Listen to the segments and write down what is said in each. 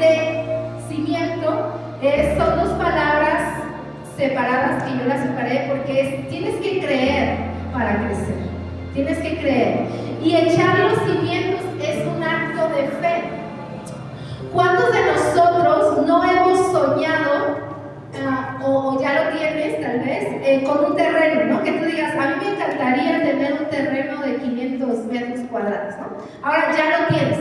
de cimiento son dos palabras separadas que yo las separé porque tienes que creer para crecer. Tienes que creer. Y echar los cimientos es un acto de fe. ¿Cuántos de nosotros no hemos soñado, o ya lo tienes tal vez, con un terreno, ¿no? Que tú digas, a mí me encantaría tener un terreno de 500 metros cuadrados, ¿no? Ahora ya lo tienes,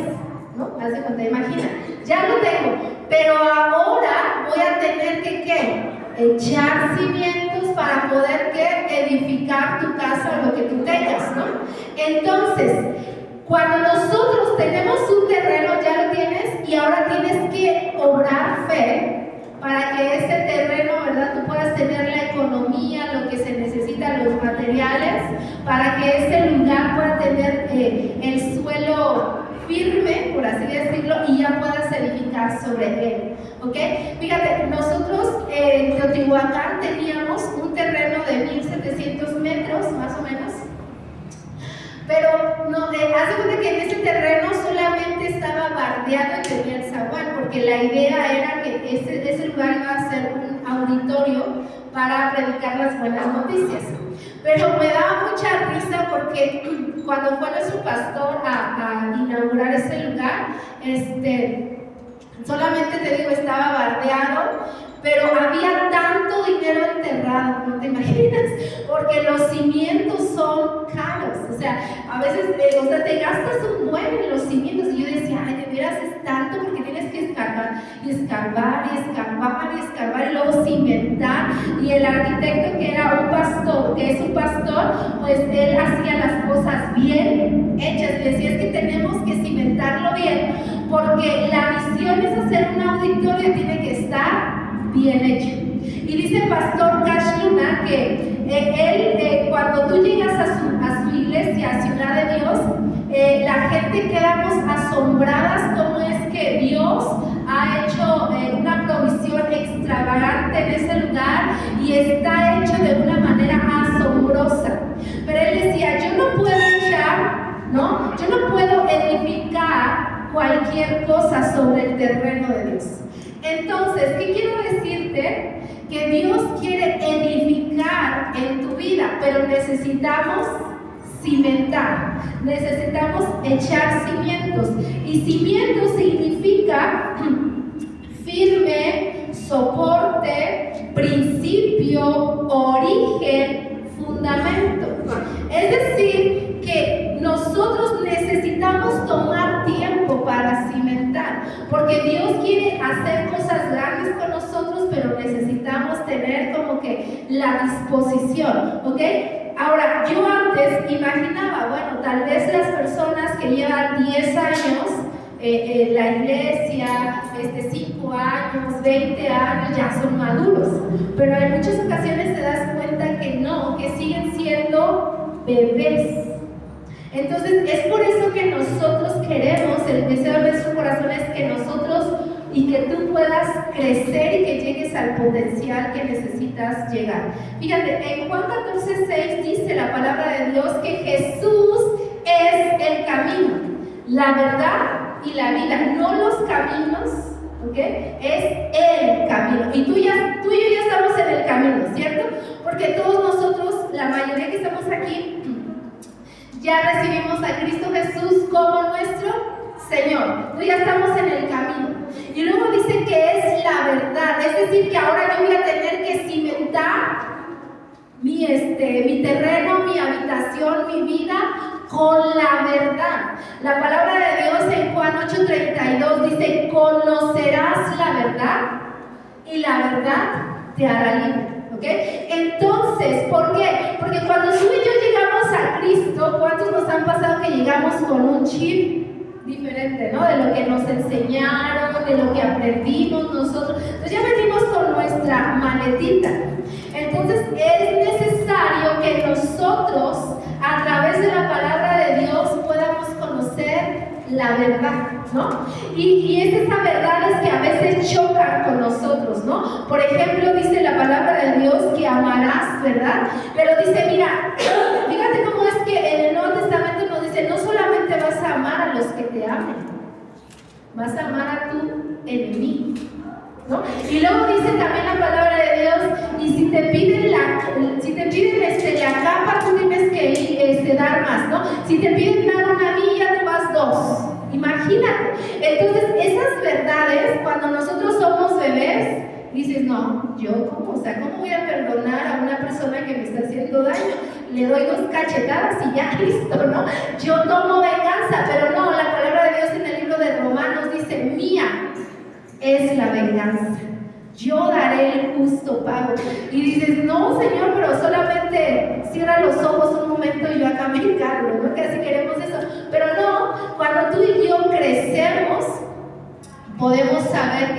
¿no? Haz de cuenta, imagina, ya lo tengo, pero ahora voy a tener que, ¿qué? Echar cimientos para poder, ¿qué? Edificar tu casa o lo que tú tengas, ¿no? Entonces, cuando nosotros tenemos un terreno, ya lo tienes, y ahora tienes que obrar fe para que ese terreno, ¿verdad? Tú puedas tener la economía, lo que se necesita, los materiales, para que ese lugar pueda tener el suelo firme, por así decirlo, y ya puedas edificar sobre él, ¿ok? Fíjate, nosotros en Teotihuacán teníamos un terreno de 1700 metros, más o menos, pero hace cuenta que en ese terreno solamente estaba bardeado y tenía el zaguán, porque la idea era que ese lugar iba a ser un auditorio para predicar las buenas noticias. Pero me daba mucha risa porque cuando fue nuestro pastor a inaugurar ese lugar, solamente te digo, estaba bardeado, pero había tanto dinero enterrado, no te imaginas, porque los cimientos son caros, o sea, a veces te gastas un buen en los cimientos, y yo decía, ay, de veras es tanto, porque tienes que escarbar, y escarbar, y escarbar, y escarbar, y luego cimentar, y el arquitecto que era un pastor, que es un pastor, pues él hacía las cosas bien hechas, y decía, es que tenemos que cimentarlo bien, porque la visión es hacer un auditorio, tiene que estar bien hecho. Y dice el pastor Cash Luna que él, cuando tú llegas a su iglesia, a Ciudad de Dios, la gente quedamos asombradas cómo es que Dios ha hecho una provisión extravagante en ese lugar y está hecho de una manera asombrosa. Pero él decía, yo no puedo yo no puedo edificar cualquier cosa sobre el terreno de Dios. Entonces, ¿qué quiero decirte? Que Dios quiere edificar en tu vida, pero necesitamos cimentar, necesitamos echar cimientos. Y cimientos significa firme, soporte, principio, origen, fundamento. Es decir, que nosotros necesitamos tomar tiempo para cimentar, porque Dios quiere hacer cosas grandes con nosotros, pero necesitamos tener como que la disposición, ¿ok? Ahora, yo antes imaginaba, bueno, tal vez las personas que llevan 10 años en la iglesia, 5 años, 20 años, ya son maduros, pero en muchas ocasiones te das cuenta que no, que siguen siendo bebés. Entonces es por eso que nosotros queremos, el deseo de nuestro corazón es que nosotros y que tú puedas crecer y que llegues al potencial que necesitas llegar. Fíjate, en Juan 14:6 dice la palabra de Dios que Jesús es el camino, la verdad y la vida, no los caminos, ¿ok? Es el camino. Y tú y yo ya estamos en el camino, ¿cierto? Porque todos nosotros, la mayoría que estamos aquí, ya recibimos a Cristo Jesús como nuestro Señor. Tú ya estamos en el camino. Y luego dice que es la verdad. Es decir, que ahora yo voy a tener que cimentar mi terreno, mi habitación, mi vida con la verdad. La palabra de Dios en Juan 8:32 dice, conocerás la verdad y la verdad te hará libre. ¿Okay? Entonces, ¿por qué? Porque cuando tú y yo llegamos a Cristo, ¿cuántos nos han pasado que llegamos con un chip diferente, ¿no? De lo que nos enseñaron, de lo que aprendimos nosotros. Entonces ya venimos con nuestra maletita. Entonces es necesario que nosotros, a través de la palabra de Dios, podamos conocer la verdad, ¿no? Y es esas verdades que a veces chocan con nosotros, ¿no? Por ejemplo, dice la palabra de Dios que amarás, ¿verdad? Pero dice, mira, fíjate cómo es que en el Nuevo Testamento nos dice, no solamente vas a amar a los que te amen, vas a amar a tu enemigo, ¿no? Y luego dice también la palabra de Dios, y si te piden la capa, tú tienes que dar más, ¿no? Si te piden dar una milla, tú vas 2. Imagínate. Entonces, esas verdades, cuando nosotros somos bebés, dices, no, yo ¿cómo? O sea, ¿cómo voy a perdonar a una persona que me está haciendo daño? Le doy 2 cachetadas y ya, listo, ¿no? Yo tomo venganza, pero no, la palabra de Dios en el libro de Romanos dice, mía es la venganza, yo daré el justo pago. Y dices, no, Señor, pero solamente cierra los ojos un momento y yo acá me encargo, ¿no? Que así queremos eso. Pero no, cuando tú y yo crecemos, podemos saber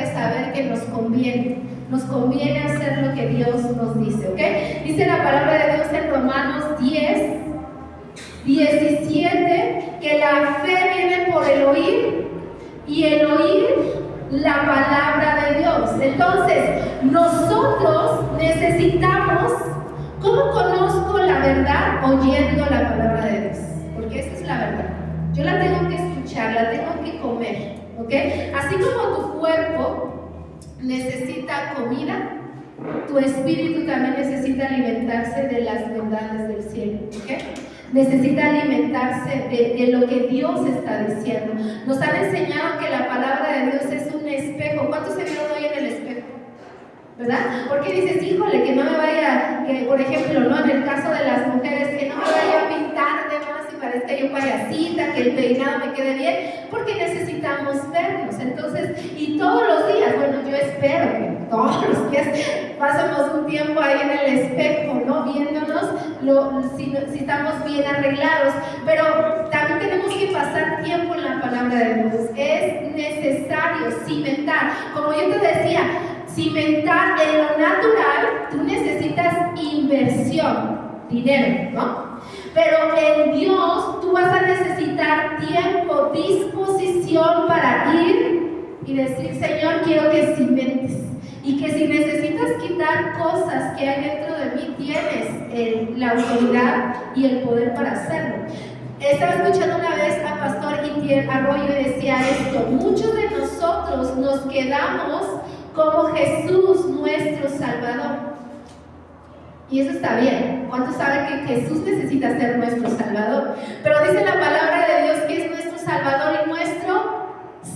que nos conviene hacer lo que Dios nos dice, ¿ok? Dice la palabra de Dios en Romanos 10, 17, que la fe viene por el oír y el oír la palabra de Dios. Entonces, nosotros necesitamos, ¿cómo conozco la verdad? Oyendo la palabra de Dios, porque esa es la verdad. Yo la tengo que escuchar, la tengo que comer, ¿ok? Así como tu cuerpo necesita comida, tu espíritu también necesita alimentarse de las verdades del cielo, ¿ok? Necesita alimentarse de lo que Dios está diciendo. Nos han enseñado que la palabra de Dios es un espejo. ¿Cuántos se vieron hoy en el espejo? ¿Verdad? Porque dices, híjole, que no me vaya, que por ejemplo, ¿no? En el caso de las mujeres, que no me vaya a pintar de más y parezca yo payasita, que el peinado me quede bien, porque necesitamos vernos. Entonces, y todos los días, bueno, yo espero que todos los días pasemos un tiempo ahí en el espejo, ¿no? Viéndonos si estamos bien arreglados, pero también tenemos que pasar tiempo en la palabra de Dios. Es necesario cimentar, como yo te decía, cimentar en lo natural. Tú necesitas inversión, dinero, ¿no? Pero en Dios tú vas a necesitar tiempo, disposición para ir y decir, Señor, quiero que cimentes. Y que si necesitas quitar cosas que hay dentro de mí, tienes la autoridad y el poder para hacerlo. Estaba escuchando una vez a Pastor Itiel Arroyo y decía esto: muchos de nosotros nos quedamos como Jesús, nuestro Salvador. Y eso está bien. ¿Cuántos saben que Jesús necesita ser nuestro Salvador? Pero dice la palabra de Dios que es nuestro Salvador y nuestro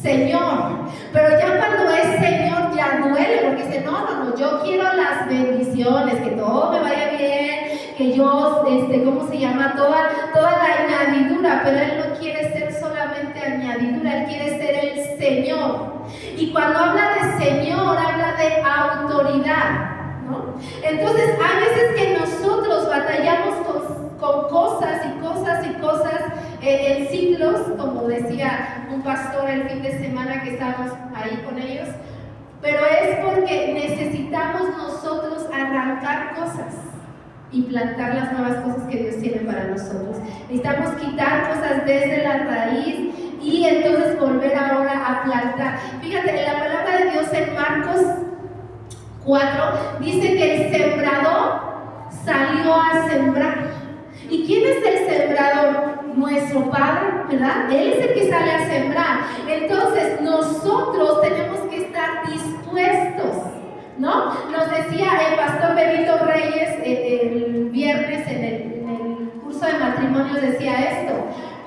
Señor. Pero ya cuando es Señor ya duele, porque dice, no, yo quiero las bendiciones, que todo me vaya bien, que yo, ¿cómo se llama? Toda la añadidura, pero Él no quiere ser solamente añadidura, Él quiere ser el Señor. Y cuando habla de Señor, habla de autoridad, ¿no? Entonces, hay veces que nosotros batallamos con cosas en ciclos, como decía un pastor el fin de semana que estábamos ahí con ellos, pero es porque necesitamos nosotros arrancar cosas y plantar las nuevas cosas que Dios tiene para nosotros. Necesitamos quitar cosas desde la raíz y entonces volver ahora a plantar. Fíjate, en la palabra de Dios en Marcos 4 dice que el sembrador salió a sembrar. ¿Y quién es el sembrador? Nuestro Padre, ¿verdad? Él es el que sale a sembrar. Entonces nosotros tenemos que estar dispuestos, ¿no? Nos decía el pastor Benito Reyes el viernes en el curso de matrimonios, decía esto: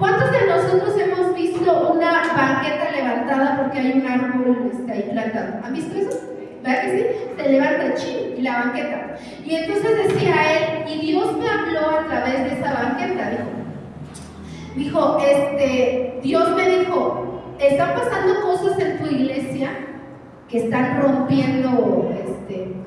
¿cuántos de nosotros hemos visto una banqueta levantada porque hay un árbol ahí plantado? ¿Han visto eso? ¿Verdad que sí? Se levanta el y la banqueta. Y entonces decía él, y Dios me habló a través de esa banqueta, dijo, Dios me dijo, están pasando cosas en tu iglesia que están rompiendo,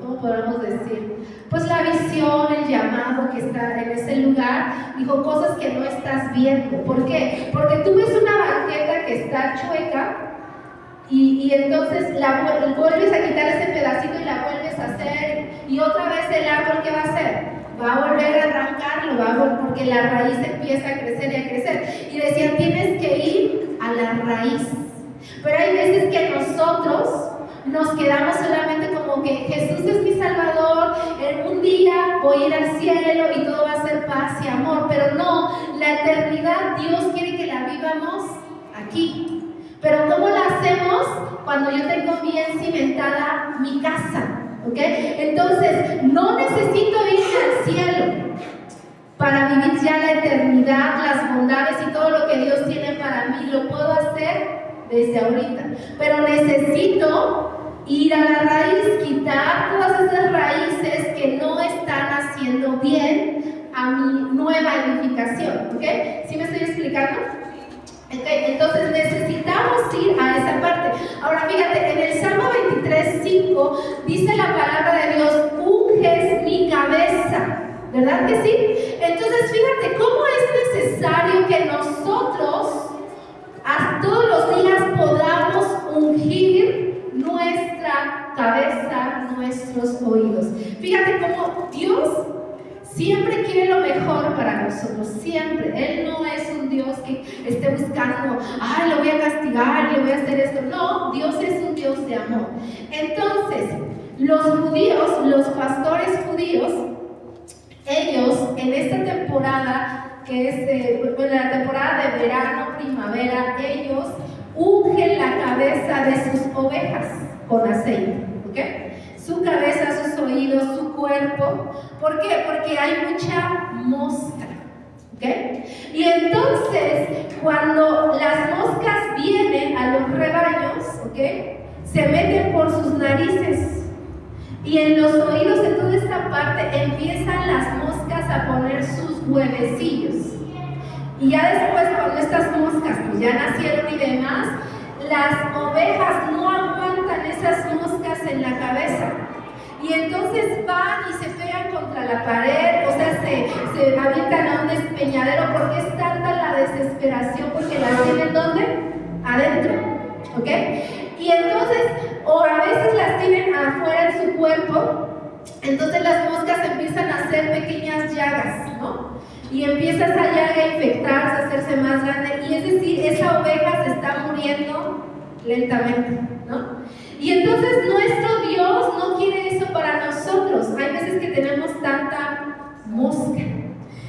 ¿cómo podemos decir? Pues la visión, el llamado que está en ese lugar. Dijo, cosas que no estás viendo. ¿Por qué? Porque tú ves una banqueta que está chueca y entonces vuelves a quitar ese pedacito y la vuelves a hacer, y otra vez el árbol, ¿qué va a hacer? Va a volver a arrancarlo, porque la raíz empieza a crecer y a crecer. Y decían, tienes que ir a la raíz. Pero hay veces que nosotros nos quedamos solamente como que Jesús es mi Salvador, en un día voy a ir al cielo y todo va a ser paz y amor. Pero no, la eternidad Dios quiere que la vivamos aquí. Pero ¿cómo la hacemos? cuando yo tengo bien cimentada mi casa, ¿ok? Entonces, no necesito irme al cielo para vivir ya la eternidad, las bondades y todo lo que Dios tiene para mí. Lo puedo hacer desde ahorita, pero necesito ir a la raíz, quitar todas esas raíces que no están haciendo bien a mi nueva edificación, ¿ok? ¿Sí me estoy explicando? Okay, entonces necesitamos ir a esa parte. Ahora fíjate, en el Salmo 23:5 dice la palabra de Dios: unges mi cabeza, ¿verdad que sí? Entonces fíjate cómo es necesario que nosotros todos los días podamos ungir nuestra cabeza, nuestros oídos. Fíjate cómo Dios siempre quiere lo mejor para nosotros, siempre. Él no es un Dios que esté buscando, ay, lo voy a castigar, le voy a hacer esto. No, Dios es un Dios de amor. Entonces, los judíos, los pastores judíos, ellos en esta temporada, que es la temporada de verano, primavera, ellos ungen la cabeza de sus ovejas con aceite, ¿ok? Su cabeza, sus oídos, su cuerpo. ¿Por qué? Porque hay mucha mosca, ¿ok? Y entonces, cuando las moscas vienen a los rebaños, ¿ok? Se meten por sus narices. Y en los oídos, en toda esta parte, empiezan las moscas a poner sus huevecillos. Y ya después, cuando estas moscas pues ya nacieron y demás, las ovejas no aguantan esas moscas en la cabeza. Y entonces van y se pegan contra la pared, o sea, se avientan a un despeñadero porque es tanta la desesperación, porque las tienen ¿dónde? Adentro, ¿ok? Y entonces, o a veces las tienen afuera en su cuerpo, entonces las moscas empiezan a hacer pequeñas llagas, ¿no? Y empieza esa llaga a infectarse, a hacerse más grande, y es decir, esa oveja se está muriendo lentamente, ¿no? Y entonces nuestro Dios no quiere eso para nosotros. Hay veces que tenemos tanta mosca.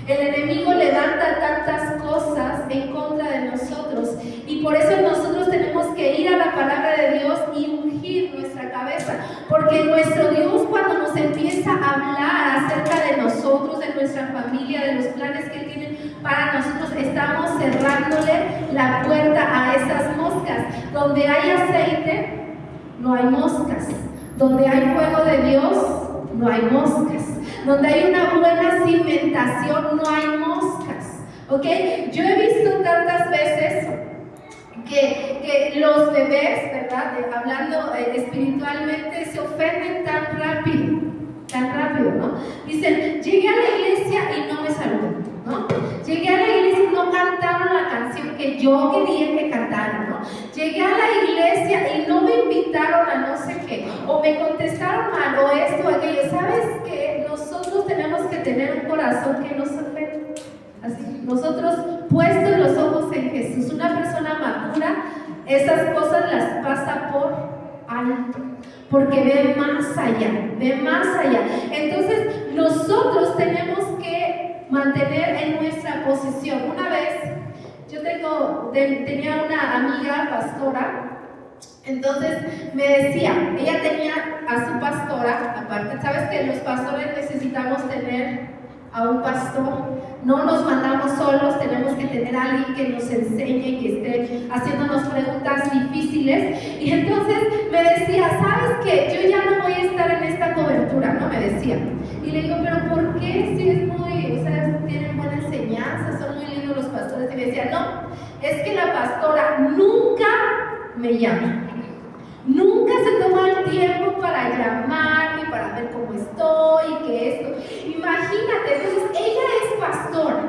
El enemigo levanta tantas cosas en contra de nosotros, y por eso nosotros tenemos que ir a la palabra de Dios y ungir nuestra cabeza, porque nuestro Dios, cuando nos empieza a hablar acerca de nosotros, de nuestra familia, de los planes que Él tiene para nosotros, estamos cerrándole la puerta a esas moscas. Donde hay aceite, no hay moscas. Donde hay fuego de Dios, no hay moscas. Donde hay una buena cimentación, no hay moscas, ¿ok? Yo he visto tantas veces que los bebés, ¿verdad? Hablando espiritualmente, se ofenden tan rápido, ¿no? Dicen, llegué a la iglesia y no me saludan, ¿no? Llegué a la iglesia y no cantaron la canción que yo quería que cantaran, ¿no? Llegué a la iglesia y no me invitaron a no sé qué, o me contestaron mal, o esto, o aquello. ¿Sabes qué? Nosotros tenemos que tener un corazón que no se ofende. Así, nosotros puestos los ojos en Jesús, una persona madura, esas cosas las pasa por alto, porque ve más allá, ve más allá. Entonces, nosotros tenemos que mantener en nuestra posición. Una vez, yo tenía una amiga pastora. Entonces me decía, ella tenía a su pastora, aparte, sabes que los pastores necesitamos tener a un pastor, no nos mandamos solos, tenemos que tener a alguien que nos enseñe, que esté haciéndonos preguntas difíciles. Y entonces me decía, ¿sabes qué? Yo ya no voy a estar en esta cobertura, ¿no? Me decía. Y le digo, ¿pero por qué? Si es muy, o sea, tienen buena enseñanza, son muy lindos los pastores. Y me decía, no, es que la pastora nunca me llama. Nunca se toma el tiempo para llamarme, para ver cómo estoy y que esto. Imagínate, entonces ella es pastora,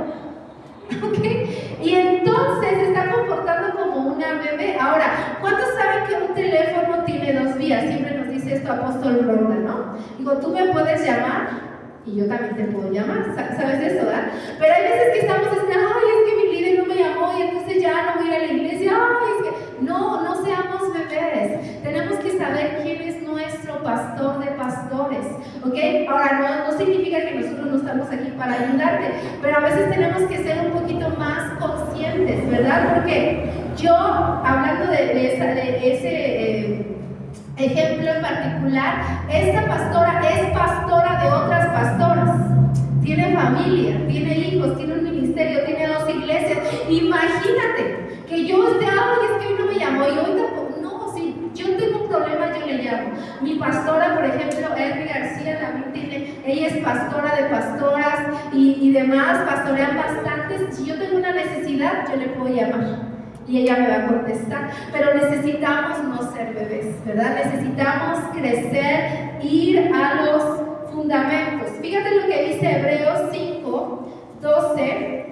¿ok? Y entonces se está comportando como una bebé. Ahora, ¿cuántos saben que un teléfono tiene 2 vías? Siempre nos dice esto Apóstol Ronda, ¿no? Digo, tú me puedes llamar y yo también te puedo llamar, ¿sabes eso, verdad? Pero hay veces que estamos diciendo, ay, es que mi líder no me llamó y entonces ya no voy a ir a la iglesia, ay, es que no seamos bebés. Tenemos que saber quién es nuestro pastor de pastores, ¿ok? Ahora, no significa que nosotros no estamos aquí para ayudarte, pero a veces tenemos que ser un poquito más conscientes, ¿verdad? Porque yo, hablando de ese ejemplo en particular, esta pastora es pastora de otras pastoras. Tiene familia, tiene hijos, tiene un ministerio, tiene 2 iglesias. Imagínate que yo esté, es que hoy no me llamó y hoy tampoco. No, si yo tengo un problema, yo le llamo. Mi pastora, por ejemplo, Elvi García, también ella es pastora de pastoras y demás, pastorean bastantes. Si yo tengo una necesidad, yo le puedo llamar y ella me va a contestar. Pero necesitamos no ser bebés, ¿verdad? Necesitamos crecer, ir a los fundamentos. Fíjate lo que dice Hebreos 5:12.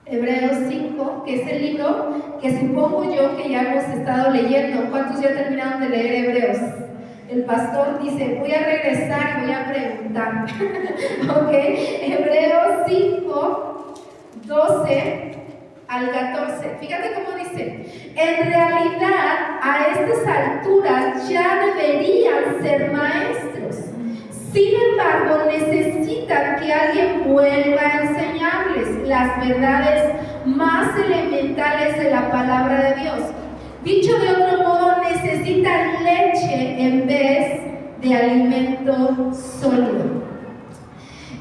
Hebreos 5, que es el libro que supongo yo que ya hemos estado leyendo. ¿Cuántos ya terminaron de leer Hebreos? El pastor dice, voy a regresar y voy a preguntar. Ok, Hebreos 5, 12 al 14. Fíjate cómo dice: en realidad a estas alturas ya deberían ser maestros. Sin embargo, necesitan que alguien vuelva a enseñarles las verdades más elementales de la palabra de Dios. Dicho de otro modo, necesitan leche en vez de alimento sólido.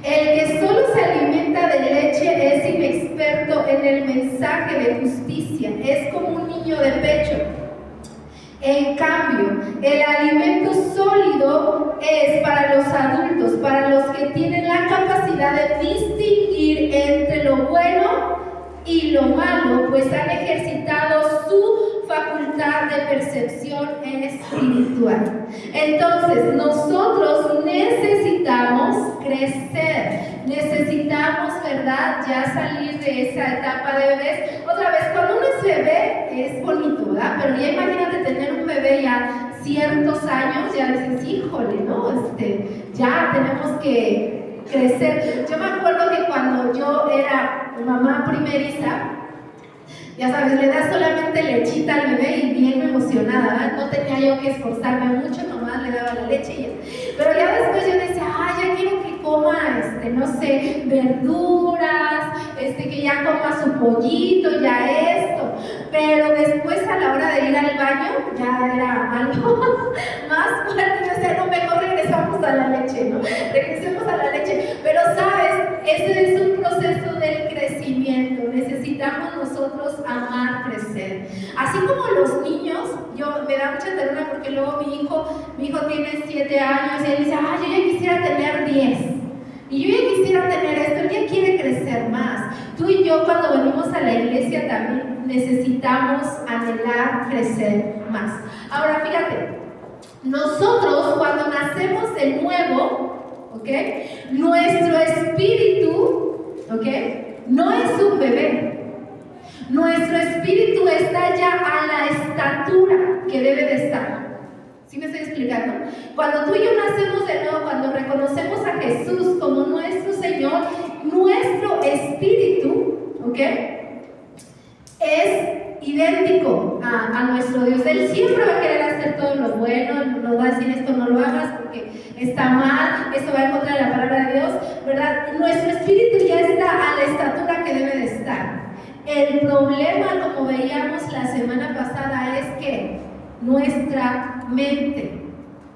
El que solo se alimenta de leche es inexperto en el mensaje de justicia, es como un niño de pecho. En cambio, el alimento sólido es para los adultos, para los que tienen la capacidad de distinguir entre lo bueno y lo malo, pues han ejercitado su facultad de percepción espiritual. Entonces, nosotros necesitamos crecer, necesitamos, ¿verdad?, ya salir de esa etapa de bebés. Otra vez, cuando uno es bebé es bonito, ¿verdad? Pero ya imagínate tener un bebé ya ciertos años, ya dices, híjole, ¿no? Ya tenemos que crecer. Yo me acuerdo que cuando yo era mamá primeriza, ya sabes, le das solamente lechita al bebé y bien emocionada, ¿verdad? No tenía yo que esforzarme mucho, nomás le daba la leche y eso. Pero ya después yo decía, ya quiero que coma, no sé, verduras, que ya coma su pollito, ya esto. Pero después a la hora de ir al baño, ya era algo más fuerte. Yo decía, no, mejor regresamos a la leche, ¿no? Regresemos a la leche. Pero, ¿sabes? Ese es un proceso del crecimiento. Necesitamos nosotros amar crecer. Así como los niños, me da mucha ternura porque luego mi hijo tiene 7 años y él dice, yo ya quisiera tener 10. Y yo ya quisiera tener esto, él ya quiere crecer más. Tú y yo cuando venimos a la iglesia también necesitamos anhelar crecer más. Ahora fíjate, nosotros cuando nacemos de nuevo, ¿ok?, nuestro espíritu, ¿ok?, no es un bebé. Nuestro espíritu está ya a la estatura que debe de estar. ¿Sí me estoy explicando? Cuando tú y yo nacemos de nuevo, cuando reconocemos a Jesús como nuestro Señor, nuestro espíritu, ¿ok?, es idéntico a nuestro Dios. Él siempre va a querer hacer todo lo bueno, nos va a decir esto no lo hagas porque está mal, eso va en contra de la palabra de Dios, ¿verdad? Nuestro espíritu ya está a la estatura que debe de estar. El problema, como veíamos la semana pasada, es que nuestra mente,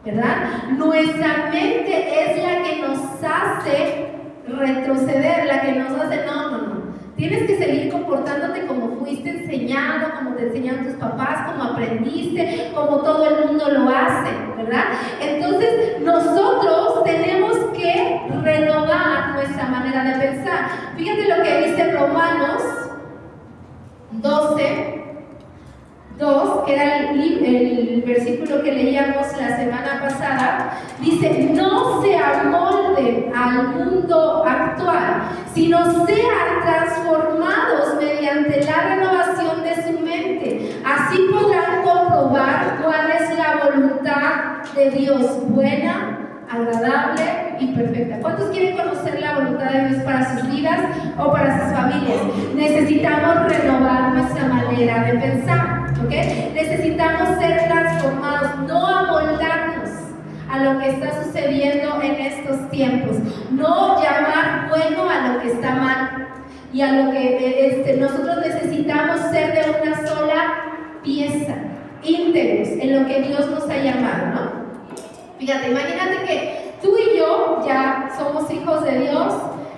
¿verdad? Nuestra mente es la que nos hace retroceder, la que nos hace, no. Tienes que seguir comportándote como fuiste enseñado, como te enseñaron tus papás, como aprendiste, como todo el mundo lo hace, ¿verdad? Entonces, nosotros tenemos que renovar nuestra manera de pensar. Fíjate lo que dice Romanos 12:2, que era el versículo que leíamos la semana pasada. Dice, no se amolden al mundo actual, sino sean transformados mediante la renovación de su mente. Así podrán comprobar cuál es la voluntad de Dios, buena, agradable y perfecta. ¿Cuántos quieren conocer la voluntad de Dios para sus vidas o para sus familias? Necesitamos renovar nuestra manera de pensar, ¿ok? Necesitamos ser transformados, no amoldarnos a lo que está sucediendo en estos tiempos, no llamar bueno a lo que está mal y a lo que nosotros necesitamos ser de una sola pieza. íntegros en lo que Dios nos ha llamado, ¿no? Fíjate, imagínate que tú y yo ya somos hijos de Dios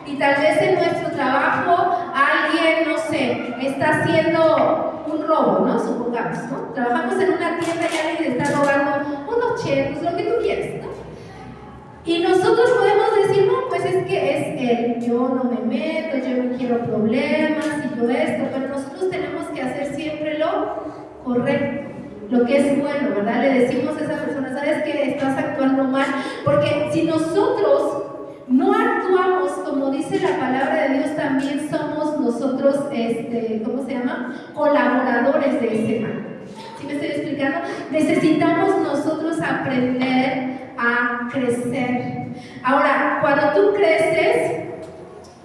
y tal vez en nuestro trabajo alguien, no sé, está haciendo un robo, ¿no? Supongamos, ¿no? Trabajamos en una tienda y alguien está robando unos chetos, lo que tú quieras, ¿no? Y nosotros podemos decir, no, pues es que es él, yo no me meto, yo no quiero problemas y todo esto, pero nosotros tenemos que hacer siempre lo correcto, lo que es bueno, ¿verdad? Le decimos a esa persona, ¿sabes qué? Estás actuando mal, porque si nosotros no actuamos como dice la palabra de Dios, también somos nosotros, ¿cómo se llama? Colaboradores de ese mal. ¿Sí me estoy explicando? Necesitamos nosotros aprender a crecer. Ahora, cuando tú creces,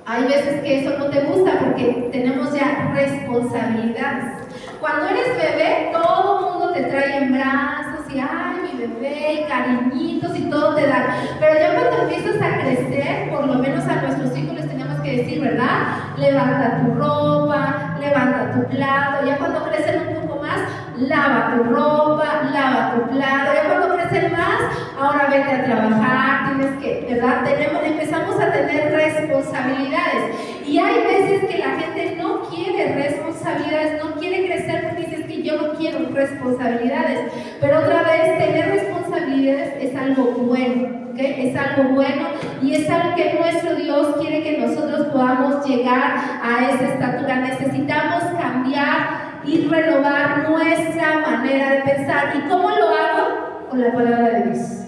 hay veces que eso no te gusta porque tenemos ya responsabilidades. Cuando eres bebé, todo el mundo te trae en brazos y ¡ay, mi bebé! Y cariñitos y todo te dan. Pero ya cuando empiezas a crecer, por lo menos a nuestros hijos les tenemos que decir, ¿verdad? Levanta tu ropa, levanta tu plato. Ya cuando crecen un poco más, lava tu ropa, lava tu plato. Ya cuando crecen más, ahora vete a trabajar, tienes que, ¿verdad? Empezamos a tener responsabilidades. Y hay veces que la gente no quiere responsabilidades, no quiere crecer porque dice que yo no quiero responsabilidades. Pero otra vez, tener responsabilidades es algo bueno, ¿ok? Es algo bueno y es algo que nuestro Dios quiere que nosotros podamos llegar a esa estatura. Necesitamos cambiar y renovar nuestra manera de pensar. ¿Y cómo lo hago? Con la palabra de Dios,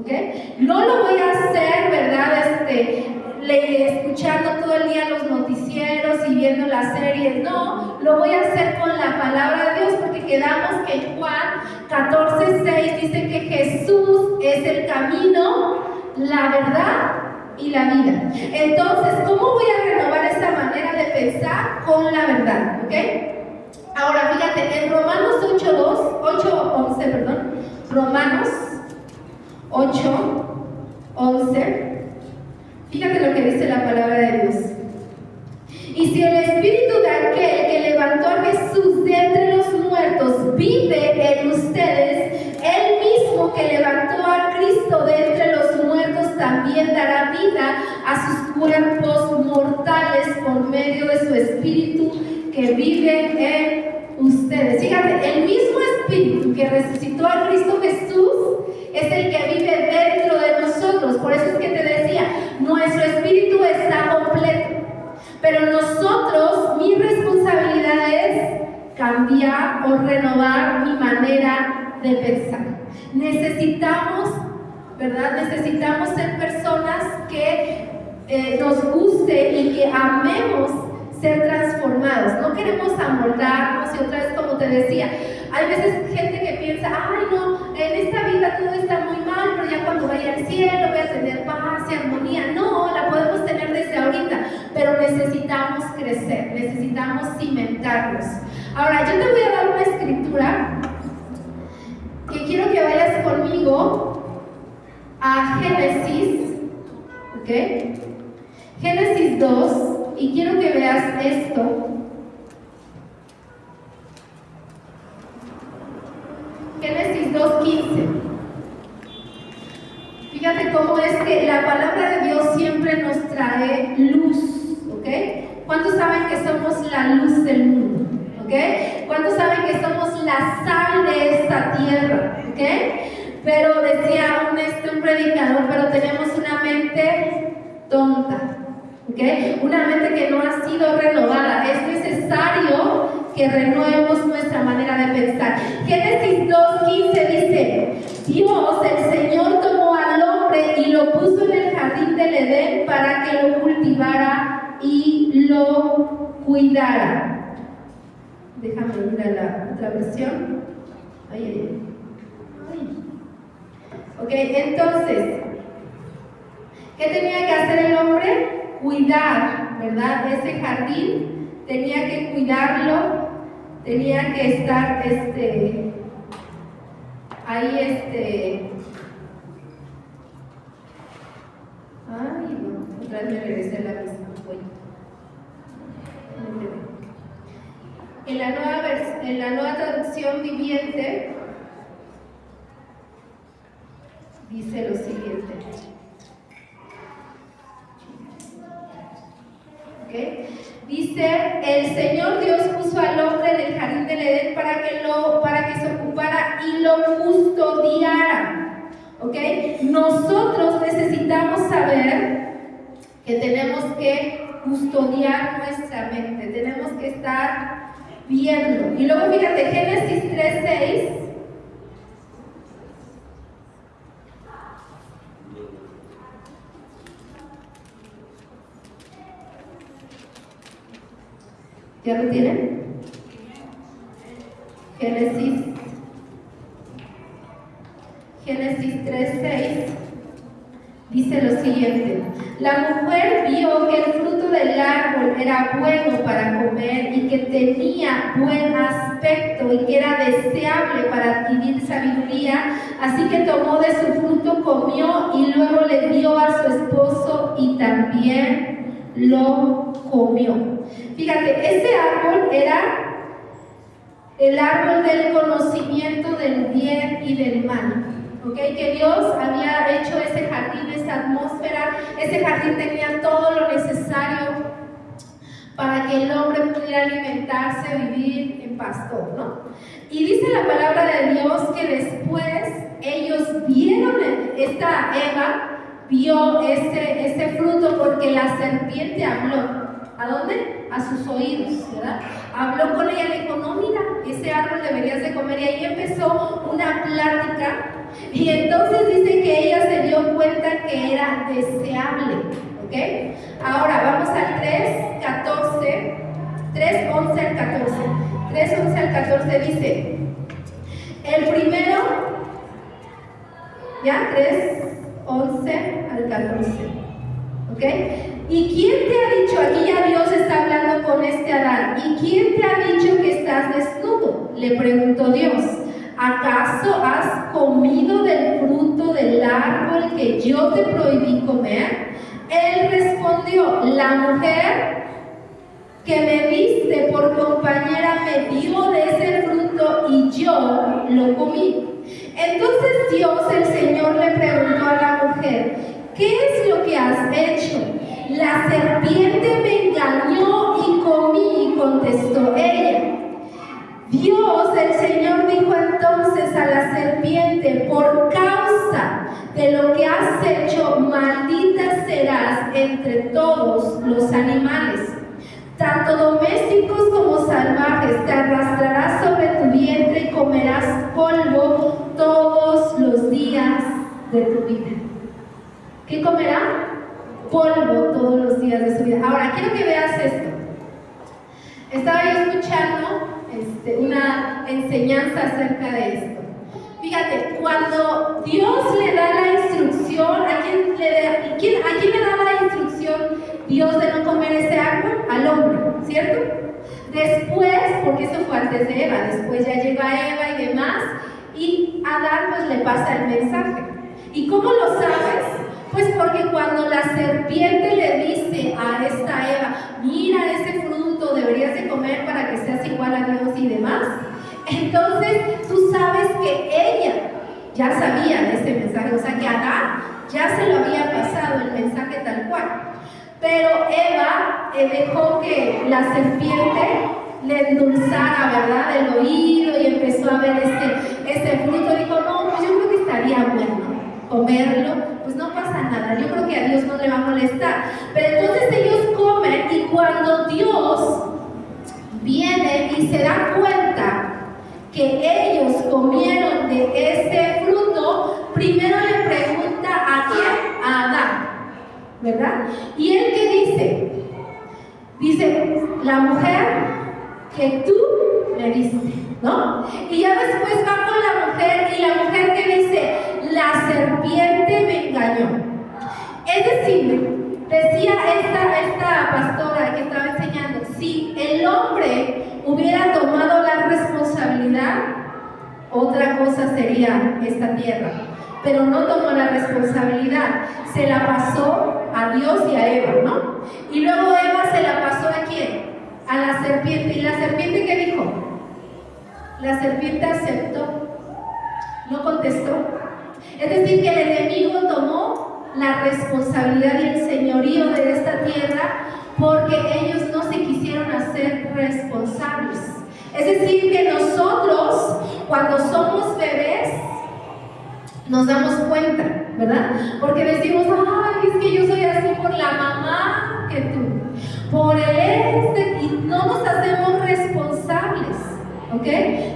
¿ok? No lo voy a hacer, ¿verdad? Escuchando todo el día los noticieros y viendo las series, no, lo voy a hacer con la palabra de Dios, porque quedamos que en Juan 14:6 dice que Jesús es el camino, la verdad y la vida. Entonces, ¿cómo voy a renovar esa manera de pensar? Con la verdad, ¿ok? Ahora, fíjate, en Romanos 8:11, Romanos 8:11, fíjate lo que dice la palabra de Dios. Y si el espíritu de aquel que levantó a Jesús de entre los muertos vive en ustedes, el mismo que levantó a Cristo de entre los muertos también dará vida a sus cuerpos mortales por medio de su espíritu que vive en ustedes. Fíjate, el mismo espíritu que resucitó a Cristo Jesús es el que vive dentro de nosotros. Por eso es que te decía, nuestro espíritu está completo, pero nosotros, mi responsabilidad es cambiar o renovar mi manera de pensar. Necesitamos, ¿verdad? Necesitamos ser personas que nos guste y que amemos ser transformados. No queremos amoldarnos, y otra vez como te decía, hay veces gente que piensa, ay no, en esta vida todo está muy mal, pero ya cuando vaya al cielo voy a tener paz y armonía. No, la podemos tener desde ahorita, pero necesitamos crecer, necesitamos cimentarnos. Ahora, yo te voy a dar una escritura que quiero que vayas conmigo a Génesis, ¿ok? Génesis 2, y quiero que veas esto. Génesis 2:15. Fíjate cómo es que la palabra de Dios siempre nos trae luz, ¿ok? ¿Cuántos saben que somos la luz del mundo? ¿Ok? ¿Cuántos saben que somos la sal de esta tierra? ¿Ok? Pero decía un predicador, pero tenemos una mente tonta, ¿ok? Una mente que no ha sido renovada. Es necesario que renuevemos nuestra manera de pensar. Génesis 2:15 dice: Dios, el Señor, tomó al hombre y lo puso en el jardín del Edén para que lo cultivara y lo cuidara. Déjame ir a la otra versión. Ay. Ok, entonces, ¿qué tenía que hacer el hombre? Cuidar, ¿verdad? Ese jardín tenía que cuidarlo, tenía que estar ahí ay, no, otra vez me regresé a la misma. en la nueva traducción viviente, dice lo siguiente. ¿Okay? Dice, el Señor Dios puso al hombre en el jardín del Edén para que se ocupara y lo custodiara. ¿Okay? Nosotros necesitamos saber que tenemos que custodiar nuestra mente, tenemos que estar viendo. Y luego fíjate, Génesis 3:6. ¿Ya lo tienen? Génesis 3:6 dice lo siguiente: la mujer vio que el fruto del árbol era bueno para comer y que tenía buen aspecto y que era deseable para adquirir sabiduría, así que tomó de su fruto, comió y luego le dio a su esposo y también lo comió. Fíjate, ese árbol era el árbol del conocimiento del bien y del mal. ¿Okay? Que Dios había hecho ese jardín, esa atmósfera, ese jardín tenía todo lo necesario para que el hombre pudiera alimentarse, vivir en pastor, ¿no? Y dice la palabra de Dios que después ellos vieron, esta Eva vio ese fruto porque la serpiente habló. ¿A dónde? A sus oídos, ¿verdad? Habló con ella, le dijo, no, mira, ese árbol deberías de comer. Y ahí empezó una plática. Y entonces dice que ella se dio cuenta que era deseable, ¿ok? Ahora vamos al 3:11 al 14. 3:11 al 14 dice, el primero, ya, 3:11 al 14, ¿ok? ¿Y quién te ha dicho, aquí ya Dios está hablando con este Adán, ¿y quién te ha dicho que estás desnudo? Le preguntó Dios. ¿Acaso has comido del fruto del árbol que yo te prohibí comer? Él respondió, la mujer que me diste por compañera me dio de ese fruto y yo lo comí. Entonces Dios, el Señor, le preguntó a la mujer, ¿qué es lo que has hecho? La serpiente me engañó y comí, contestó ella. Dios, el Señor, dijo entonces a la serpiente, por causa de lo que has hecho, maldita serás entre todos los animales. Tanto domésticos como salvajes, te arrastrarás sobre tu vientre y comerás polvo todos los días de tu vida. ¿Qué comerá? Polvo todos los días de su vida. Ahora, quiero que veas esto. Estaba yo escuchando una enseñanza acerca de esto. Fíjate, cuando Dios le da la instrucción, ¿a quién le da la instrucción Dios de no comer ese árbol? Al hombre, ¿cierto? Después, porque eso fue antes de Eva, después ya llega Eva y demás, y Adán pues le pasa el mensaje. ¿Y cómo lo sabes? Pues porque cuando la serpiente le dice a esta Eva, mira ese fruto, deberías de comer para que seas igual a Dios y demás, entonces tú sabes que ella ya sabía de ese mensaje, o sea que Adán ya se lo había pasado el mensaje tal cual, pero Eva dejó que la serpiente le endulzara, ¿verdad?, el oído y empezó a ver ese fruto y dijo, no, pues yo creo que estaría bueno comerlo, pues no pasa nada, yo creo que a Dios no le va a molestar. Pero entonces ellos comen y cuando Dios viene y se da cuenta que ellos comieron de ese fruto, primero le pregunta a quién, a Adán, ¿verdad? Y él ¿qué dice? Dice, la mujer que tú me diste, ¿no? Y ya después va con la mujer y la mujer que dice, la serpiente me engañó. Es decir, decía esta pastora que estaba enseñando, si el hombre hubiera tomado la responsabilidad, otra cosa sería esta tierra, pero no tomó la responsabilidad, se la pasó a Dios y a Eva, ¿no? Y luego Eva se la pasó ¿a quién? a la serpiente. ¿Y la serpiente qué dijo? La serpiente aceptó, no contestó. Es decir, que el enemigo tomó la responsabilidad y el señorío de esta tierra porque ellos no se quisieron hacer responsables. Es decir, que nosotros, cuando somos bebés, nos damos cuenta, ¿verdad? Porque decimos, ay, es que yo soy así por la mamá que tú, por el y no nos hacemos responsables, ¿ok?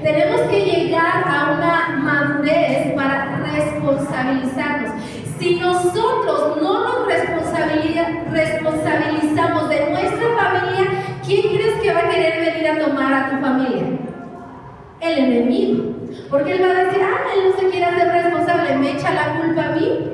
Tenemos que llegar a una madurez para responsabilizarnos. Si nosotros no nos responsabilizamos de nuestra familia, ¿quién crees que va a querer venir a tomar a tu familia? El enemigo. Porque él va a decir, él no se quiere hacer responsable, me echa la culpa a mí,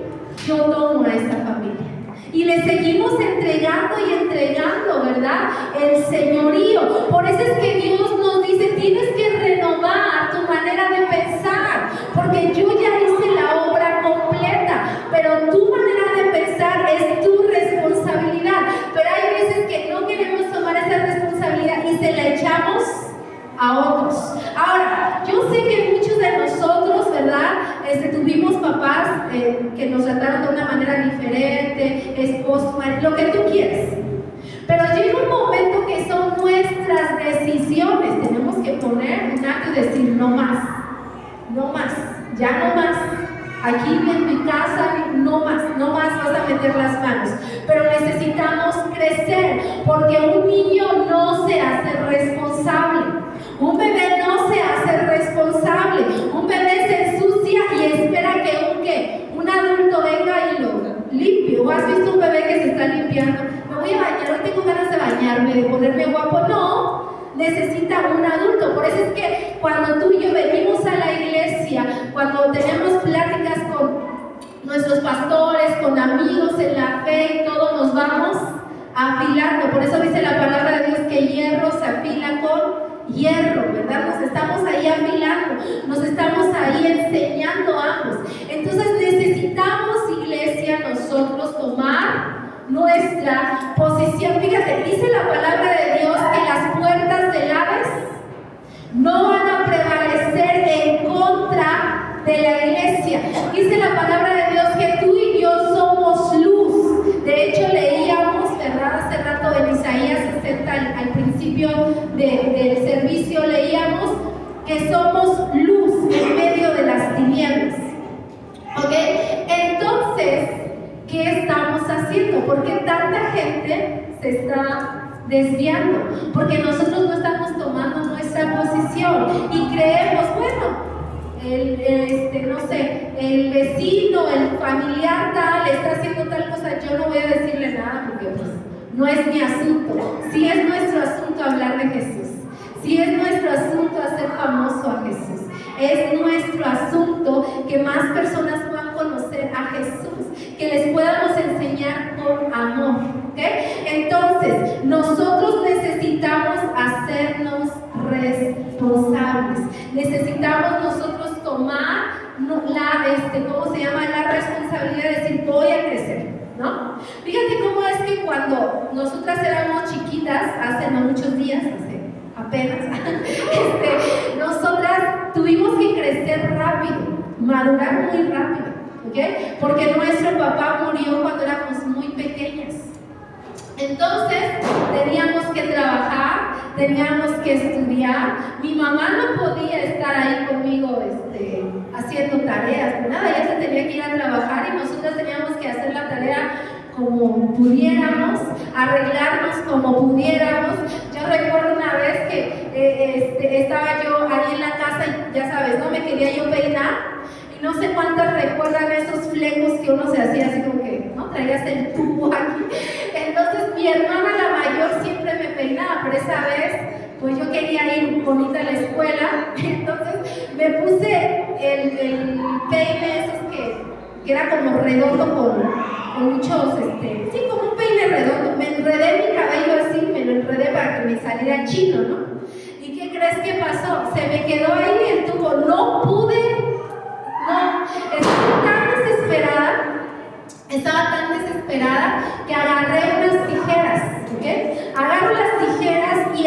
yo tomo a esta familia. Y le seguimos entregando y entregando, ¿verdad? El señorío. Por eso es que Dios nos dice, tienes que renovar tu manera de pensar, porque yo ya hice la obra completa, pero tu manera de pensar es tu responsabilidad. Pero hay veces que no queremos tomar esa responsabilidad y se la echamos a otros. Ahora, yo sé que muchos de nosotros, ¿verdad? Tuvimos papás que nos trataron de una manera diferente, esposos, lo que tú quieras. Pero llega un momento que son nuestras decisiones. Tenemos que poner un acto y decir, no más, no más, ya no más. Aquí en mi casa, no más vas a meter las manos. Pero necesitamos crecer, porque un niño no se hace responsable. Un bebé no se hace responsable. Un bebé se ensucia y espera que un adulto venga y lo limpie. ¿O has visto un bebé que se está limpiando? Me voy a bañar, hoy tengo ganas de bañarme, de ponerme guapo. No, necesita un adulto. Por eso es que cuando tú y yo venimos a la iglesia, cuando tenemos pláticas con nuestros pastores, con amigos en la fe y todo, nos vamos afilando. Por eso dice la palabra de Dios que hierro se afila con hierro, ¿verdad? Nos estamos ahí afilando, nos estamos ahí enseñando ambos. Entonces necesitamos, iglesia, nosotros tomar nuestra posición. Fíjate, dice la palabra de Dios que las puertas del Hades no van a prevalecer en contra de la iglesia. Dice la palabra de Dios que tú y yo somos luz. De hecho, leíamos, ¿verdad? Hace rato en Isaías 60, al principio del servicio, leíamos que somos luz en medio de las tinieblas. ¿Ok? Entonces, ¿qué estamos haciendo? ¿Por qué tanta gente se está desviando? Porque nosotros no estamos tomando nuestra posición y creemos, bueno, no sé, el vecino, el familiar tal, está haciendo tal cosa, yo no voy a decirle nada porque pues no es mi asunto. Sí es nuestro asunto hablar de Jesús, sí es nuestro asunto hacer famoso a Jesús, es nuestro asunto que más personas puedan conocer a Jesús, que les podamos enseñar con amor, ¿ok? Entonces, nosotros necesitamos hacernos responsables, necesitamos nosotros tomar la responsabilidad de decir, voy a crecer, ¿no? Fíjate cómo es que cuando nosotras éramos chiquitas, hace no muchos días, apenas, nosotras tuvimos que crecer rápido, madurar muy rápido, ¿ok? Porque nuestro papá murió cuando éramos muy pequeñas. Entonces teníamos que trabajar, teníamos que estudiar. Mi mamá no podía estar ahí conmigo haciendo tareas, nada, ella se tenía que ir a trabajar y nosotros teníamos que hacer la tarea como pudiéramos, arreglarnos como pudiéramos. Yo recuerdo una vez que estaba yo ahí en la casa y ya sabes, no me quería yo peinar. Y no sé cuántas recuerdan esos flecos que uno se hacía así como que, ¿no? Traías el tubo aquí. Entonces mi hermana la mayor siempre me peinaba, pero esa vez pues yo quería ir bonita a la escuela. Entonces me puse el peine esos que era como redondo con muchos, sí, como un peine redondo. Me enredé mi cabello así, me lo enredé para que me saliera chino, ¿no? ¿Y qué crees que pasó? Se me quedó ahí el tubo, no pude. No, estaba tan desesperada que agarré unas tijeras, ¿ok? Agarro las tijeras y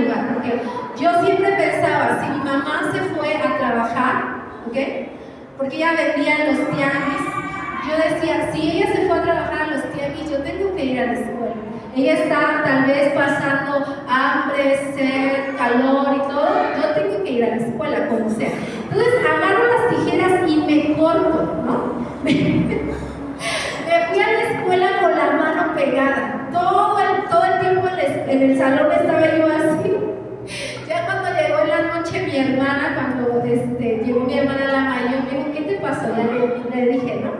lugar, porque yo siempre pensaba, si mi mamá se fue a trabajar, ¿ok? Porque ella vendía en los tianguis, yo decía, si ella se fue a trabajar a los tianguis, yo tengo que ir a la escuela. Ella está tal vez pasando hambre, sed, calor y todo, yo tengo que ir a la escuela, como sea. Entonces agarro las tijeras y me corto, ¿no? Me fui a la escuela con la mano pegada. Todo el tiempo en el salón estaba yo así. Ya cuando llegó en la noche mi hermana, cuando llegó mi hermana la mayor, me dijo, ¿qué te pasó? Ya le dije, ¿no?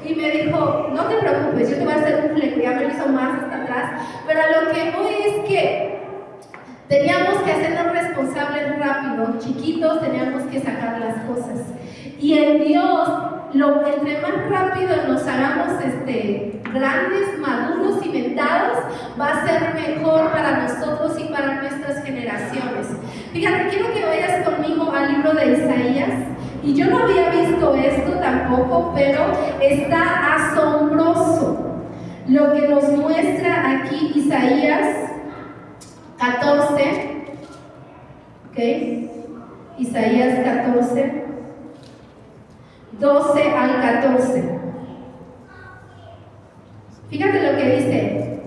Y me dijo, no te preocupes, yo te voy a hacer un fleco. Ya me lo hizo más hasta atrás. Pero a lo que voy es que teníamos que hacernos responsables rápido, chiquitos, teníamos que sacar las cosas. Y en Dios, entre más rápido nos hagamos grandes, maduros, cimentados, va a ser mejor para nosotros y para nuestras generaciones. Fíjate, quiero que vayas conmigo al libro de Isaías. Y yo no había visto esto tampoco, pero está asombroso lo que nos muestra aquí Isaías 14, ¿ok? Isaías 14, 12 al 14. Fíjate lo que dice.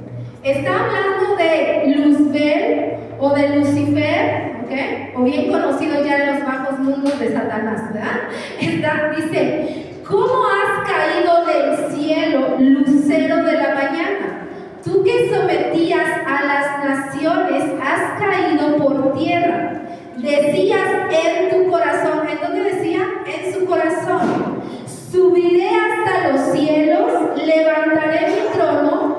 Está hablando de Luzbel o de Lucifer, ¿ok? O bien conocido ya en los bajos mundos de Satanás, ¿verdad? Dice, ¿cómo has caído del cielo, lucero de la mañana? Tú que sometías a las naciones, has caído por tierra. Decías en tu corazón, ¿en dónde decía? En su corazón. Subiré hasta los cielos, levantaré mi trono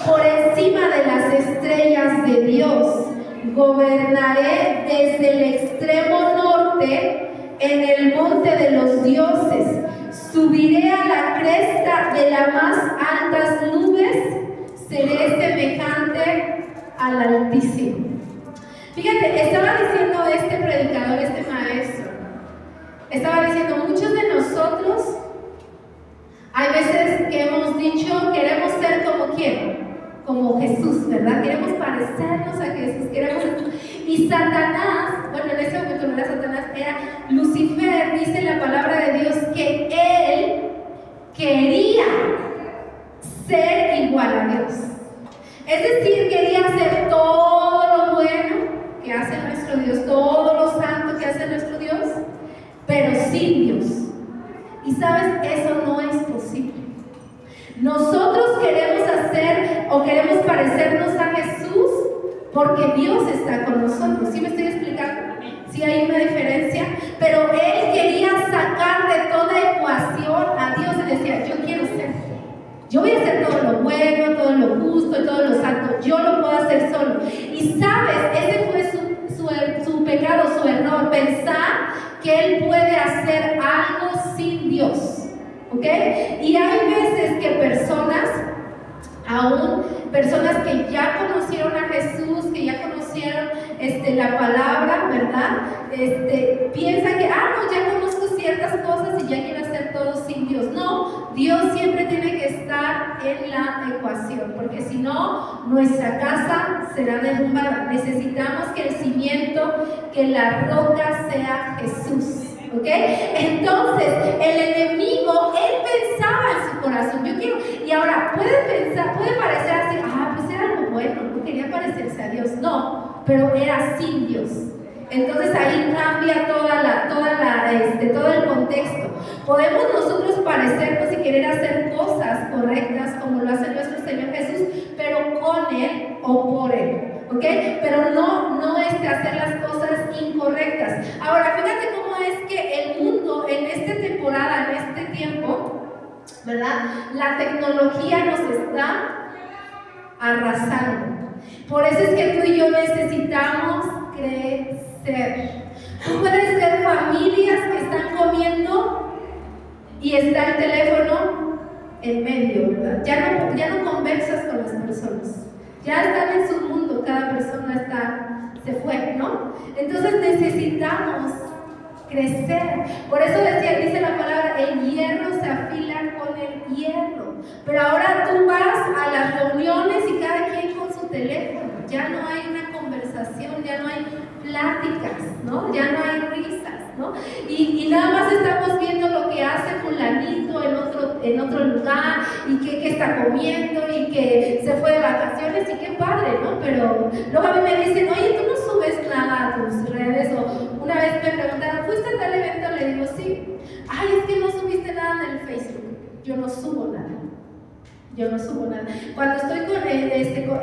por encima de las estrellas de Dios. Gobernaré desde el extremo norte en el monte de los dioses. Subiré a la cresta de las más altas nubes. Seré semejante al Altísimo. Fíjate, estaba diciendo este predicador, este maestro, estaba diciendo, muchos de nosotros, hay veces que hemos dicho, queremos ser como ¿quién? Como Jesús, ¿verdad? Queremos parecernos a Jesús, y Satanás, bueno, en ese momento no era Satanás, era Lucifer. Dice la palabra de Dios que él quería ser igual a Dios. Es decir, quería hacer todo lo bueno que hace nuestro Dios, todo lo santo que hace nuestro Dios, pero sin Dios. Y sabes, eso no es posible. Nosotros queremos hacer o queremos parecernos a Jesús porque Dios está con nosotros. ¿Sí me estoy explicando? Sí hay una diferencia, pero él quería sacar de toda ecuación a Dios y decía, yo voy a hacer todo lo bueno, todo lo justo y todo lo santo, yo lo puedo hacer solo. Y sabes, ese fue su pecado, su error, pensar que él puede hacer algo sin Dios. ¿Ok? Y hay veces que personas que ya conocieron a Jesús, que ya conocieron la palabra, ¿verdad? Piensan que, no, ya conozco ciertas cosas y ya quiero hacer todo sin Dios. No, Dios siempre tiene que estar en la ecuación, porque si no, nuestra casa será derrumbada. Necesitamos que el cimiento, que la roca sea Jesús. ¿Ok? Entonces, el enemigo, él pensaba en su corazón, y ahora puede parecer así, pues era algo bueno, no quería parecerse a Dios, no, pero era sin Dios. Entonces ahí cambia todo el contexto. Podemos nosotros parecernos y querer hacer cosas correctas como lo hace nuestro Señor Jesús, pero con Él o por Él. ¿Ok? Pero no hacer las cosas incorrectas. Ahora, fíjate cómo es que el mundo en esta temporada, en este tiempo, ¿verdad? La tecnología nos está arrasando. Por eso es que tú y yo necesitamos crecer. Tú puedes ver familias que están comiendo y está el teléfono en medio, ¿verdad? Ya no conversas con las personas. Ya están en su mundo, cada persona se fue, ¿no? Entonces necesitamos crecer. Por eso dice la palabra, el hierro se afila con el hierro. Pero ahora tú vas a las reuniones y cada quien con su teléfono. Ya no hay una conversación conversación, ya no hay pláticas, ¿no? Ya no hay risas, ¿no? Y nada más estamos viendo lo que hace fulanito en otro lugar, y que está comiendo, y que se fue de vacaciones, y qué padre, ¿no? Pero luego a mí me dicen, oye, tú no subes nada a tus redes, o una vez me preguntaron, ¿fuiste a tal evento? Le digo, sí. Ay, es que no subiste nada en el Facebook. Yo no subo nada. Yo no subo nada. Cuando estoy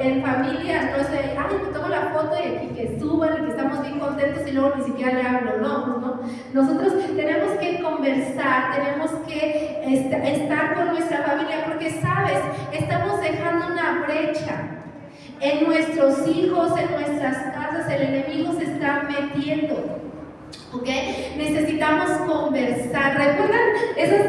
en familia, no sé, ay, me tomo la foto y aquí que suban y que estamos bien contentos y luego ni siquiera le hablo, no. Nosotros tenemos que conversar, tenemos que estar con nuestra familia, porque, ¿sabes? Estamos dejando una brecha. En nuestros hijos, en nuestras casas, el enemigo se está metiendo. ¿Ok? Necesitamos conversar. ¿Recuerdan esas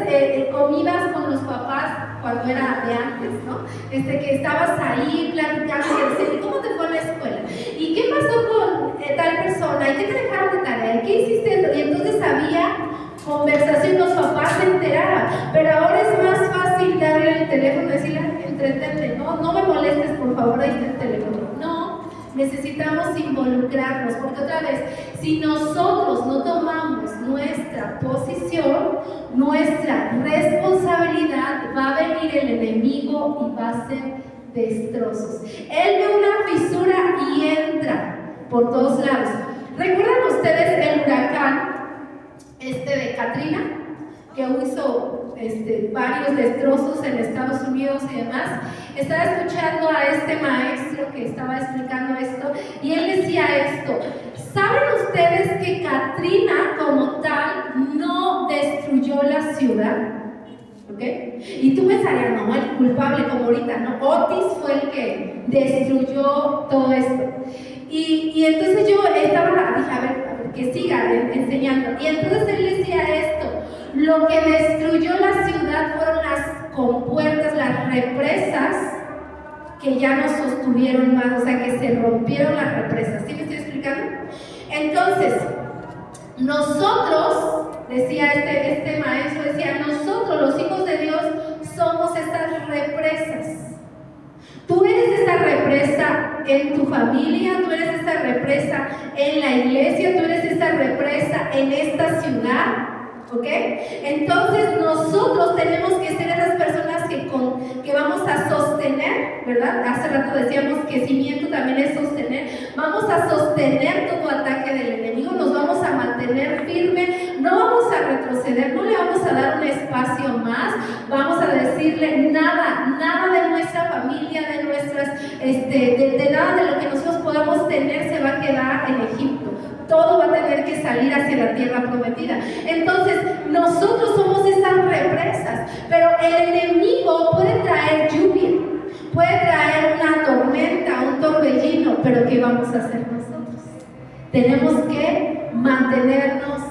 comidas con los papás cuando era de antes, ¿no? Que estabas ahí platicando y decías, ¿cómo te fue en la escuela? ¿Y qué pasó con tal persona? ¿Y qué te dejaron de tarea? ¿Y qué hiciste? Y entonces había conversación, los papás se enteraban. Pero ahora es más fácil darle el teléfono y decirle, entretente, no me molestes, por favor, ahí está el teléfono. No. Necesitamos involucrarnos, porque otra vez, si nosotros no tomamos nuestra posición, nuestra responsabilidad, va a venir el enemigo y va a hacer destrozos. Él ve una fisura y entra por todos lados. ¿Recuerdan ustedes el huracán de Katrina? Que hizo varios destrozos en Estados Unidos y demás. Estaba escuchando a este maestro que estaba explicando esto, y él decía esto: ¿saben ustedes que Katrina como tal no destruyó la ciudad? ¿Ok? Y tú pensarías, no, el culpable como ahorita, no, Otis fue el que destruyó todo esto. Y entonces yo dije, a ver, que siga enseñando. Y entonces él decía esto: lo que destruyó la ciudad fueron las compuertas, las represas, que ya no sostuvieron más, o sea, que se rompieron las represas. ¿Sí me estoy explicando? Entonces, nosotros, decía este maestro, decía, nosotros, los hijos de Dios, somos esas represas. Tú eres esa represa en tu familia, tú eres esa represa en la iglesia, tú eres esa represa en esta ciudad. ¿Ok? Entonces nosotros tenemos que ser esas personas que vamos a sostener, ¿verdad? Hace rato decíamos que cimiento también es sostener. Vamos a sostener todo ataque del enemigo, nos vamos a mantener firme, no vamos a retroceder, no le vamos a dar un espacio más, vamos a decirle nada de nuestra familia, de nuestras, de nada de lo que nosotros podamos tener se va a quedar en Egipto. Todo va a tener que salir hacia la tierra prometida. Entonces, nosotros somos esas represas, pero el enemigo puede traer lluvia, puede traer una tormenta, un torbellino, pero ¿qué vamos a hacer nosotros? Tenemos que mantenernos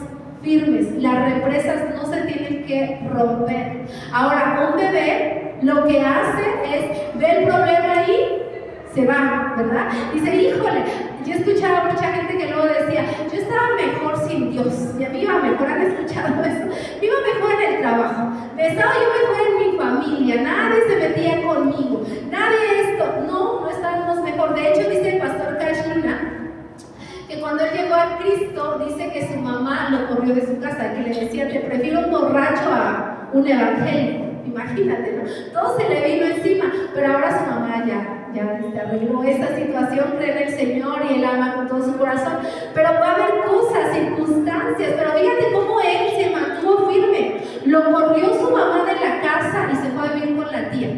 firmes. Las represas no se tienen que romper. Ahora, un bebé lo que hace es ver el problema ahí, se va, ¿verdad? Dice, híjole, yo escuchaba a mucha gente que luego decía, yo estaba mejor sin Dios, me iba mejor, ¿han escuchado eso? Me iba mejor en el trabajo, estaba yo mejor en mi familia, nadie se metía conmigo, nadie no estábamos mejor. De hecho, dice el pastor Kashina, que cuando él llegó a Cristo, dice que su mamá lo corrió de su casa, que le decía, te prefiero un borracho a un evangélico. Imagínate, ¿no? Todo se le vino encima, pero ahora su mamá ya arregló esa situación, cree en el Señor y él ama con todo su corazón. Pero va a haber cosas, circunstancias, pero fíjate cómo él se mantuvo firme. Lo corrió su mamá de la casa y se fue a vivir con la tía.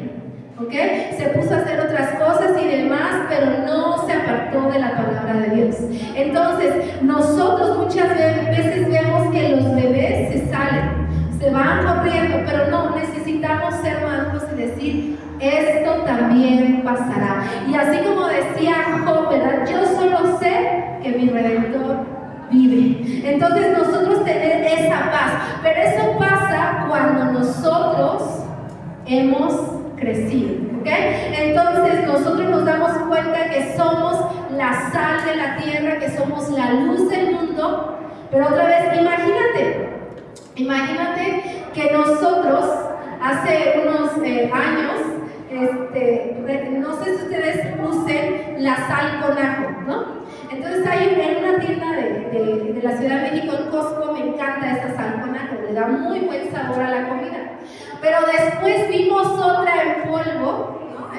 ¿Ok? Se puso a hacer otras cosas y demás, pero no se apartó de la palabra de Dios. Entonces, nosotros muchas veces vemos que los bebés se salen, se van corriendo, pero no, necesitamos ser maduros y decir, esto también pasará. Y así como decía Job, ¿verdad? Yo solo sé que mi Redentor vive. Entonces nosotros tener esa paz, pero eso pasa cuando nosotros hemos crecido, ¿ok? Entonces nosotros nos damos cuenta que somos la sal de la tierra, que somos la luz del mundo. Pero otra vez, imagínate que nosotros hace unos años, no sé si ustedes usen la sal con ajo, ¿no? Entonces hay en una tienda de la Ciudad de México, en Costco, me encanta esa sal con ajo, le da muy buen sabor a la comida. Pero después vimos otra en polvo, ¿no?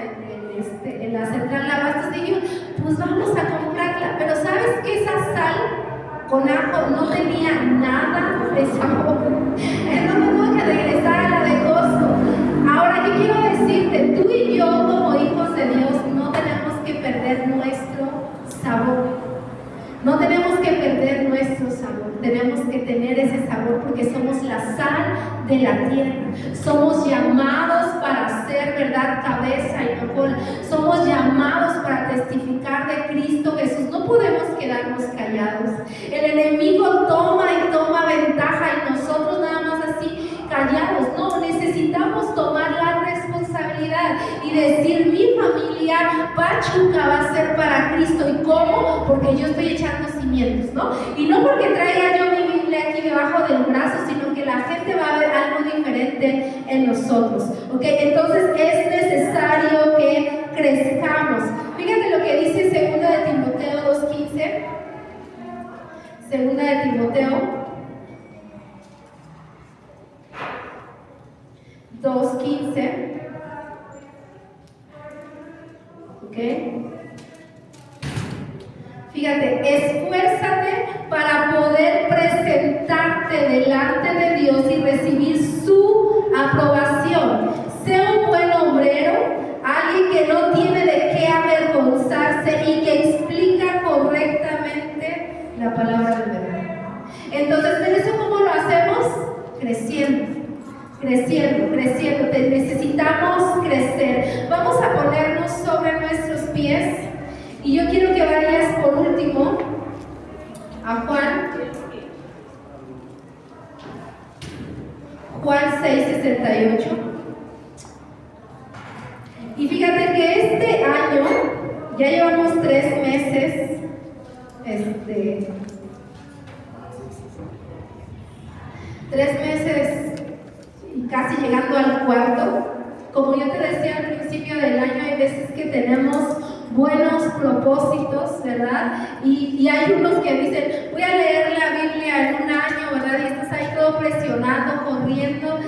En la central de abastos, dijimos, pues vamos a comprarla. Pero ¿sabes que esa sal con ajo no tenía nada de sabor? Entonces tuve que regresar a la de Costco. Ahora, ¿qué quiero decirte? Tú y yo, como hijos de Dios, no tenemos que perder nuestro sabor. No tenemos que perder nuestro sabor, tenemos que tener ese sabor porque somos la sal de la tierra. Somos llamados para ser, ¿verdad?, cabeza y no cola. Somos llamados para testificar de Cristo Jesús. No podemos quedarnos callados. El enemigo toma y toma ventaja y nosotros nada más así callados. No, necesitamos tomar la responsabilidad y decir, mi familia Pachuca va a ser para Cristo. ¿Y cómo? Porque yo estoy echando cimientos, ¿no? Y no porque traiga yo mi Biblia aquí debajo del brazo, sino que la gente va a ver algo diferente en nosotros, ¿ok? Entonces es necesario que crezcamos. Fíjate lo que dice 2 de Timoteo 2:15. 2 de Timoteo 2:15. ¿Ok? Fíjate, esfuérzate para poder presentarte delante de Dios y recibir su aprobación. Sé un buen obrero, alguien que no tiene de qué avergonzarse y que explica correctamente la palabra de verdad. Entonces, ¿pero eso cómo lo hacemos? Creciendo. Necesitamos crecer. Vamos a ponernos sobre nuestros pies y yo quiero que vayas por último a Juan 6:68. Y fíjate que este año ya llevamos 3 meses, 3 meses y casi llegando al 4. Como yo te decía al principio del año, hay veces que tenemos buenos propósitos, ¿verdad? Y hay unos que dicen, voy a leer la Biblia en un año, ¿verdad? Y estás ahí todo presionado, corriendo,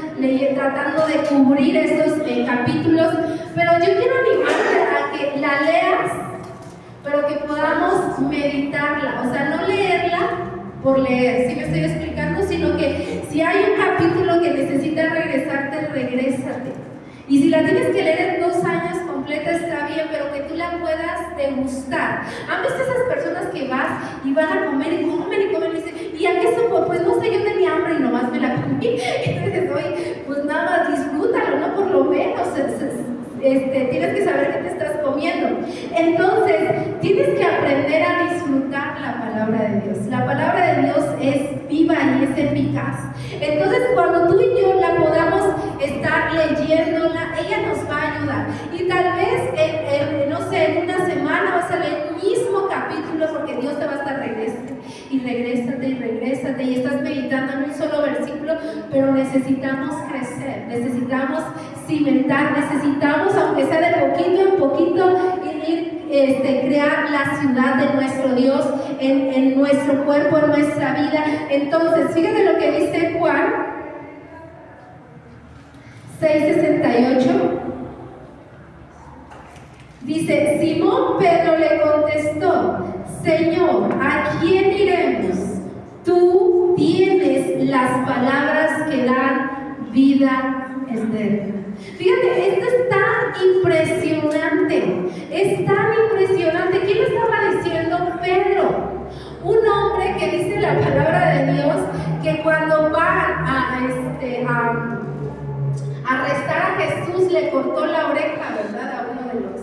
tratando de cubrir esos capítulos. Pero yo quiero animarte a que la leas, pero que podamos meditarla. O sea, no leerla por leer, ¿sí me estoy explicando? Sino que si hay un capítulo que necesitas regresarte, regrésate. Y si la tienes que leer en 2 años completa está bien, pero que tú la puedas degustar. ¿Han visto esas personas que vas y van a comer y comen y dicen, ¿y a qué supo? Pues no sé, yo tenía hambre y nomás me la comí. Entonces, oye, pues nada más disfrútalo, ¿no? Por lo menos tienes que saber qué te estás comiendo. Entonces, tienes que aprender a disfrutar la palabra de Dios. La palabra de Dios es viva y es eficaz. Entonces, cuando tú y yo la podamos estar leyéndola, ella nos va a ayudar. Y tal vez, no sé, en una semana vas a leer el mismo capítulo porque Dios te va a estar regrésate y estás meditando en un solo versículo, pero necesitamos crecer, necesitamos cimentar, necesitamos, aunque sea de poquito en poquito, crear la ciudad de nuestro Dios en nuestro cuerpo, en nuestra vida. Entonces, fíjate lo que dice Juan 6:68. Dice, Simón Pedro le contestó, Señor, ¿a quién iremos? Tú tienes las palabras que dan vida eterna. Fíjate, esto es tan impresionante, ¿Quién lo estaba diciendo? Pedro, un hombre que dice la palabra de Dios que cuando va a arrestar a Jesús le cortó la oreja, ¿verdad? A uno de los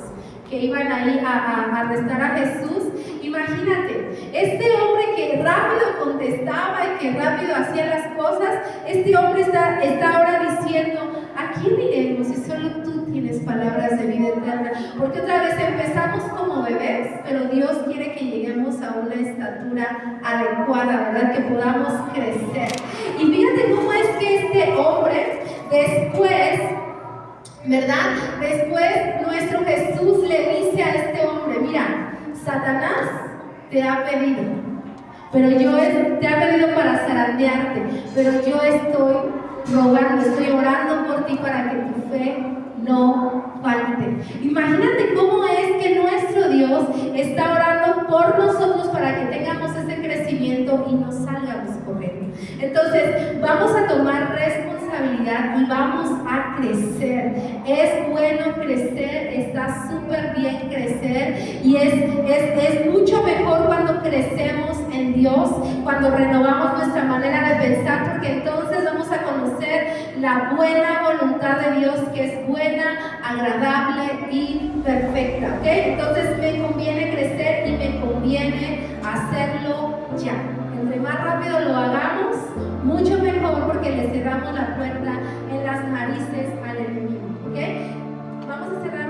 que iban ahí a arrestar a Jesús. Imagínate, este hombre que rápido contestaba y que rápido hacía las cosas, este hombre está ahora diciendo, ¿a quién iremos si solo tú tienes palabras de vida eterna? Porque otra vez empezamos como bebés, pero Dios quiere que lleguemos a una estatura adecuada, ¿verdad? Que podamos crecer. Y fíjate cómo es que este hombre después, ¿verdad? Después nuestro Jesús le dice a este hombre, mira, Satanás te ha pedido, te ha pedido para zarandearte, pero yo estoy rogando, estoy orando por ti para que tu fe no falte. Imagínate cómo es que nuestro Dios está orando por nosotros para que tengamos ese crecimiento y no salgamos corriendo. Entonces, vamos a tomar responsabilidad y vamos a crecer. Es bueno crecer, está súper bien crecer y es mucho mejor cuando crecemos en Dios, cuando renovamos nuestra manera de pensar, porque entonces vamos a conocer la buena voluntad de Dios, que es buena, agradable y perfecta, ¿ok? Entonces me conviene crecer y me conviene hacerlo ya. Entre más rápido lo hagamos, mucho mejor, porque le cerramos la puerta en las narices al enemigo, ¿ok? Vamos a cerrar.